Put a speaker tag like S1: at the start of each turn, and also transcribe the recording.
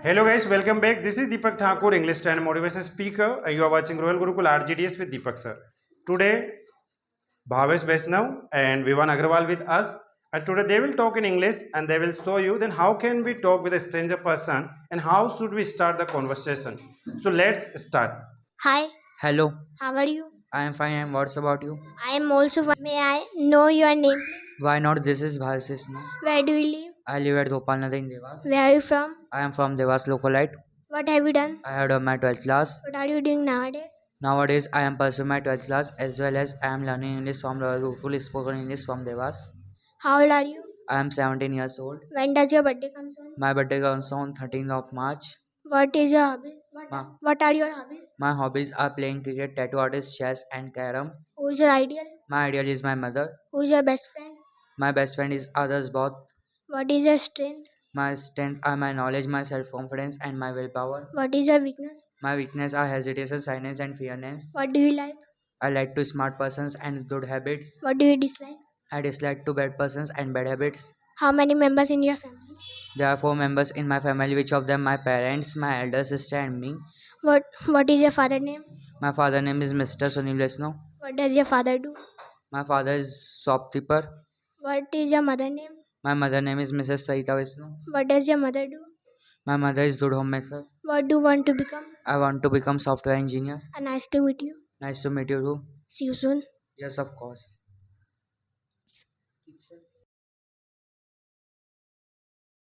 S1: Hello guys, welcome back. This is Deepak Thakur, English and motivation speaker. You are watching Royal Gurukul RGDS with Deepak sir. Today, Bhavesh Vaishnav and Vivan Agrawal with us. And today they will talk in English and they will show you then how can we talk with a stranger person and how should we start the conversation. So let's start.
S2: Hi,
S3: Hello,
S2: how are you?
S3: I am fine and what's about you?
S2: I am also fine. May I know your name, please?
S3: Why not? This is Bhavisno.
S2: Where do you live?
S3: I live at Gopal Nagar in Devas.
S2: Where are you from?
S3: I am from Devas localite.
S2: What have you done?
S3: I had done my 12th class.
S2: What are you doing nowadays?
S3: Nowadays, I am pursuing my 12th class as well as I am learning English from the Gurukul spoken English from Devas.
S2: How old are you?
S3: I am 17 years old.
S2: When does your birthday come on?
S3: My birthday comes on 13th of March.
S2: What is your hobbies?
S3: Ma-
S2: What are your hobbies?
S3: My hobbies are playing cricket, tattoo artist, chess and carom.
S2: Who is your ideal?
S3: My ideal is my mother.
S2: Who is your best friend?
S3: My best friend is others both.
S2: What is your strength?
S3: My strength are my knowledge, my self-confidence and my willpower.
S2: What is your weakness?
S3: My weakness are hesitation, shyness, and fearness.
S2: What do you like?
S3: I like to smart persons and good habits.
S2: What do you dislike?
S3: I dislike to bad persons and bad habits.
S2: How many members in your family?
S3: There are 4 members in my family, which of them my parents, my elder sister, and me.
S2: What is your father name?
S3: My father name is Mr. Sunil Vesno.
S2: What does your father do?
S3: My father is shopkeeper.
S2: What is your mother name?
S3: My mother name is Mrs. Saita Vesno.
S2: What does your mother do?
S3: My mother is good homemaker.
S2: What do you want to become?
S3: I want to become software engineer.
S2: Nice to meet you.
S3: Nice to meet you too.
S2: See you soon.
S3: Yes, of course.